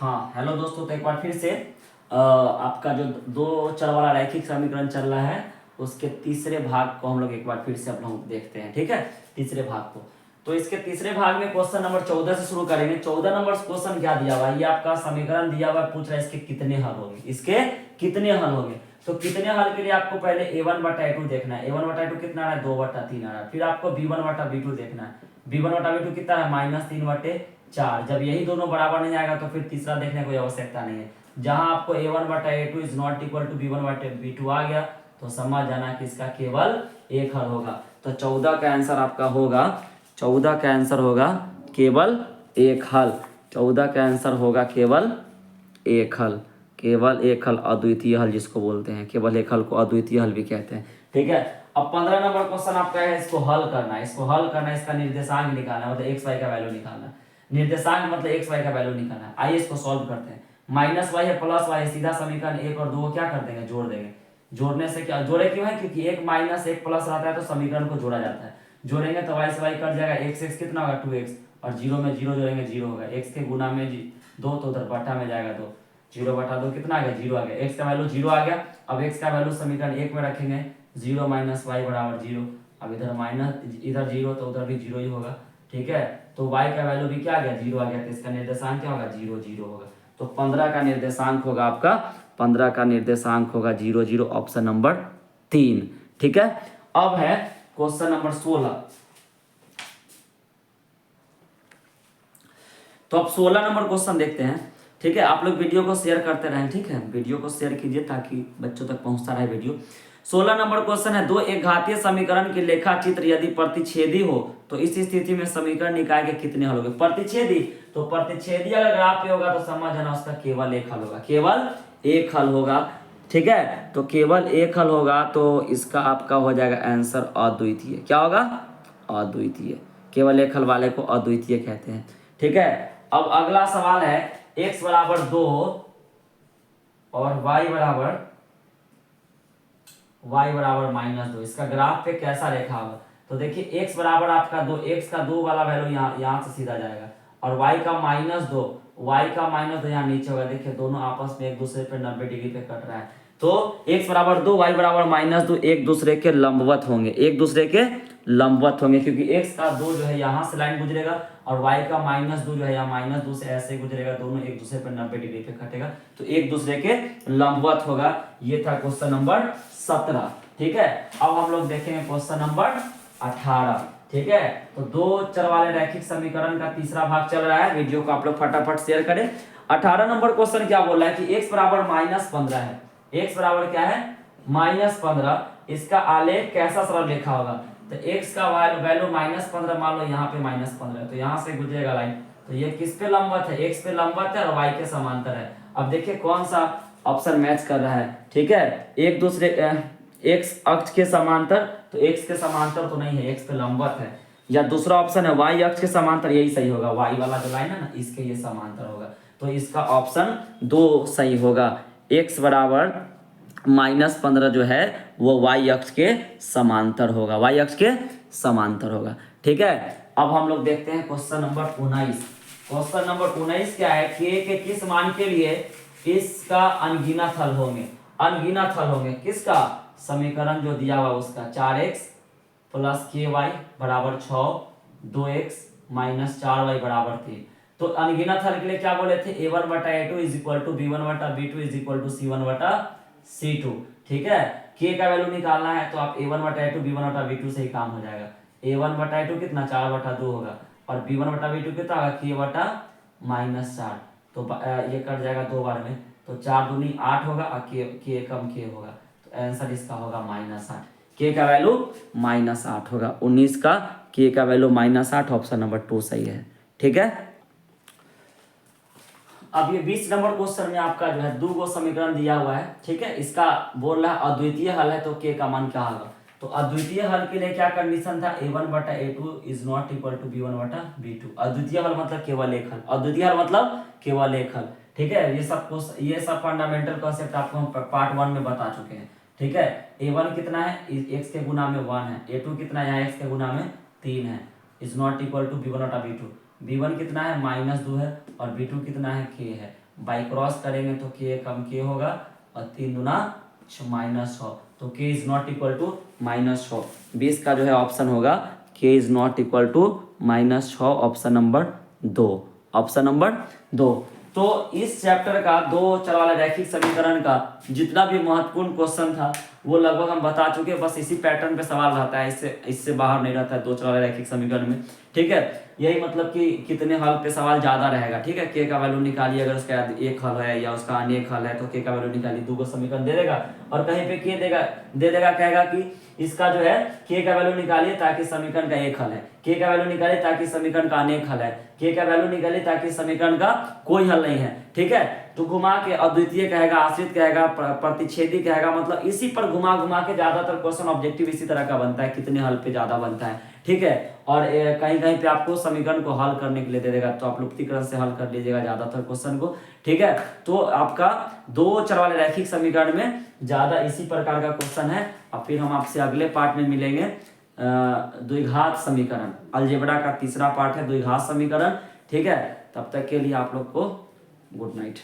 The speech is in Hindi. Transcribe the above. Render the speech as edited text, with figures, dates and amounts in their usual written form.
हाँ हेलो दोस्तों, तो एक बार फिर से आपका जो दो चर वाला रैखिक समीकरण चल रहा है उसके तीसरे भाग को हम लोग एक बार फिर से हम लोग देखते हैं। ठीक है, तीसरे भाग को। तो इसके तीसरे भाग में क्वेश्चन नंबर 14 से शुरू करेंगे। 14 नंबर क्वेश्चन क्या दिया हुआ है, ये आपका समीकरण दिया हुआ है, पूछ रहा है इसके कितने हल होंगे, इसके कितने हल होंगे। तो कितने हल के लिए आपको पहले a1/a2 देखना है। a1/a2 कितना है, 2/3 आ रहा है। फिर आपको b1/b2 देखना है। b1/b2 कितना है, -3/4। जब यही दोनों बराबर नहीं आएगा तो फिर तीसरा देखने की कोई आवश्यकता नहीं है। जहां आपको a1/a2 is not equal to b1/b2 आ गया तो समझ जाना कि इसका केवल एक हल होगा। तो 14 का आंसर आपका होगा, 14 का आंसर होगा केवल एक हल। 14 का आंसर होगा केवल एक हल, केवल एक हल, अद्वितीय हल जिसको बोलते हैं। केवल एक हल को अद्वितीय हल भी कहते हैं। ठीक है, अब 15 नंबर क्वेश्चन आपका है, इसको हल करना है। इसको हल करना है, इसका निर्देशांक निकालना है, मतलब एक्स वाई का वैल्यू निकालना है। निर्देशांक मतलब एक्स वाई का वैल्यू निकालना है। आइए इसको सॉल्व करते हैं। -y है +y है, सीधा समीकरण 1 और 2 को क्या कर देंगे, जोड़ देंगे। जोड़ने से क्या, जोड़े क्यों है, क्योंकि एक माइनस एक प्लस रहता है तो समीकरण को जोड़ा जाता है। जोड़ेंगे तो y से y कट जाएगा, x कितना होगा 2x, और 0 में 0 जोड़ेंगे 0 होगा। x के गुना में 2 तो उधर बटा में जाएगा 2, 0/2 कितना आ गया, 0 आ गया। x का वैल्यू 0 आ गया। अब x का वैल्यू समीकरण 1 में रखेंगे, 0 - y = 0। अब इधर माइनस, इधर 0 तो उधर भी 0 ही होगा। ठीक है, तो y का वैल्यू भी क्या आ गया, 0 आ गया। तो इसका निर्देशांक क्या होगा, 0 0 होगा। तो 15 का निर्देशांक होगा आपका, 15 का निर्देशांक होगा 0 0, ऑप्शन नंबर 3। ठीक है, अब है क्वेश्चन नंबर 16। तो अब 16 नंबर क्वेश्चन देखते हैं। ठीक है, आप लोग वीडियो को शेयर करते रहें। ठीक है, वीडियो को शेयर कीजिए ताकि बच्चों तक पहुंचता रहे वीडियो। 16 नंबर क्वेश्चन है, दो एक घातीय समीकरण की लेखा चित्र यदि प्रतिच्छेदी हो तो इस स्थिति में समीकरण निकाय के कितने हल होंगे। प्रतिच्छेदी, तो प्रतिच्छेदी अगर ग्राफ पे होगा तो समझ जाना उसका केवल एक हल होगा, केवल एक हल होगा। ठीक है, तो केवल एक हल होगा तो इसका आपका हो जाएगा आंसर अद्वितीय। क्या होगा, अद्वितीय। केवल एक हल वाले को अद्वितीय कहते हैं। ठीक है, अब अगला सवाल है, x बराबर 2 और y बराबर -2, इसका ग्राफ पे कैसा रेखा होगा। तो देखिए x बराबर आपका 2, x का 2 वाला वैल्यू यहाँ से सीधा जाएगा, और y का -2, यहाँ नीचे होगा। देखिए दोनों आपस में एक दूसरे पे 90 डिग्री पे कट रहा है। तो x बराबर 2, y बराबर -2 एक दूसरे के लंबवत होंगे, एक दूसरे के लंबवत होंगे, क्योंकि x का 2 जो है यहाँ से लाइन गुजरेगा और y का -2 जो है यहाँ -2 से ऐसे गुजरेगा। दोनों एक दूसरे पर 90 डिग्री पे कटेगा तो एक दूसरे के लंबवत होगा। ये था क्वेश्चन नंबर 17। ठीक है, अब हम लोग देखेंगे क्वेश्चन नंबर 18। ठीक है, तो दो चर वाले रैखिक समीकरण का तीसरा भाग चल रहा है। वीडियो को आप लोग फटाफट शेयर करें। 18 नंबर क्वेश्चन क्या बोल रहा है कि x बराबर -15 है। x बराबर क्या है, -15। इसका आलेख कैसा सरल रेखा होगा। तो x का वैल्यू -15 मान लो, यहाँ पे -15 है तो यहाँ से गुजरेगा लाइन। तो ये किस पे लंबवत है, x पे लंबवत है और y के समांतर है। अब देखिए कौन सा ऑप्शन मैच कर रहा है। ठीक है, एक दूसरे x अक्ष के समांतर, तो x के समांतर तो नहीं है, x पे लंबवत है। या दूसरा ऑप्शन है y अक्ष के समांतर, यही सही होगा। y वाला जो लाइन है ना, इसके ये समांतर होगा। तो इसका ऑप्शन 2 सही होगा। x बराबर -15 जो है वो y अक्ष के समांतर होगा, y अक्ष के समांतर होगा। ठीक है, अब हम लोग देखते हैं क्वेश्चन नंबर 19। क्वेश्चन नंबर 19 क्या है, k के किस मान के लिए इसका अनगिनत हल होंगे। अनगिनत हल होंगे किसका, समीकरण जो दिया हुआ उसका। 4x + ky = 6, 2x - 4y = 3। तो अनगिनत हल के लिए क्या बोले थे, a1/a2 = b1/b2 = c1/c2। ठीक है, k का वैल्यू निकालना है तो आप a1/a2 b1/b2 से ही काम हो जाएगा। a1/a2 कितना, 4/2 होगा, और b1/b2 कितना होगा, k/-4। तो ये कट जाएगा 2 बार में, तो 4 दूनी 8 होगा और k कम k होगा। तो आंसर इसका होगा -8। k का वैल्यू -8 होगा। 19 का k का वैल्यू -8, ऑप्शन नंबर 2 सही है। ठीक है, अब ये 20 नंबर क्वेश्चन में आपका जो है 2 समीकरण दिया हुआ है। ठीक है, इसका बोल रहा है अद्वितीय हल है, तो k का मान क्या होगा। तो अद्वितीय हल के लिए क्या कंडीशन था, a1/a2 is not equal to b1/b2। अद्वितीय हल मतलब केवल एक हल, अद्वितीय हल मतलब केवल एक हल। ठीक है, ये सब फंडामेंटल कॉन्सेप्ट आपको हम पार्ट 1 में बता चुके हैं। ठीक है, a1 कितना है, x के गुना में 1 है, a2 कितना है, यहाँ x के गुना में 3 है, is not equal to b1/b2। b1 कितना है, -2 है, और b2 कितना है, k है। बाई क्रॉस करेंगे तो k कम k होगा और 3 दूना -6, तो k is not equal to -6। 20 का जो है ऑप्शन होगा k is not equal to -6, option number 2, option number 2। तो इस चैप्टर का दो चर वाले रैखिक समीकरण का जितना भी महत्वपूर्ण क्वेश्चन था वो लगभग हम बता चुके हैं। बस इसी पैटर्न पे सवाल रहता है, इससे बाहर नहीं रहता है दो चर वाले रैखिक समीकरण में, ठीक है। यही मतलब कि कितने हल पे सवाल ज्यादा रहेगा, ठीक है। के का वैल्यू निकालिए, अगर उसका एक हल है या उसका अनेक हल है तो के का वैल्यू निकालिए, दो को समीकरण दे देगा और कहीं पे के दे देगा कहेगा कि इसका जो है के का वैल्यू निकालिए ताकि समीकरण का एक हल है, के का वैल्यू निकालिए ताकि समीकरण का अनेक हल है, के का वैल्यू निकालिए ताकि समीकरण का कोई हल नहीं है, ठीक है। तो घुमा के अद्वितीय कहेगा, आश्रित कहेगा, प्रतिच्छेदी कहेगा, मतलब इसी पर घुमा घुमा के ज्यादातर क्वेश्चन ऑब्जेक्टिव इसी तरह का बनता है, कितने हल पे ज्यादा बनता है, ठीक है। और कहीं कहीं पे आपको समीकरण को हल करने के लिए दे देगा, तो आप लुप्तीकरण से हल कर लीजिएगा ज्यादातर क्वेश्चन को, ठीक है। तो आपका दो चर वाले रैखिक समीकरण में ज्यादा इसी प्रकार का क्वेश्चन है। और फिर हम आपसे अगले पार्ट में मिलेंगे, द्विघात समीकरण, अलजेब्रा का तीसरा पार्ट है द्विघात समीकरण, ठीक है। तब तक के लिए आप लोग को गुड नाइट।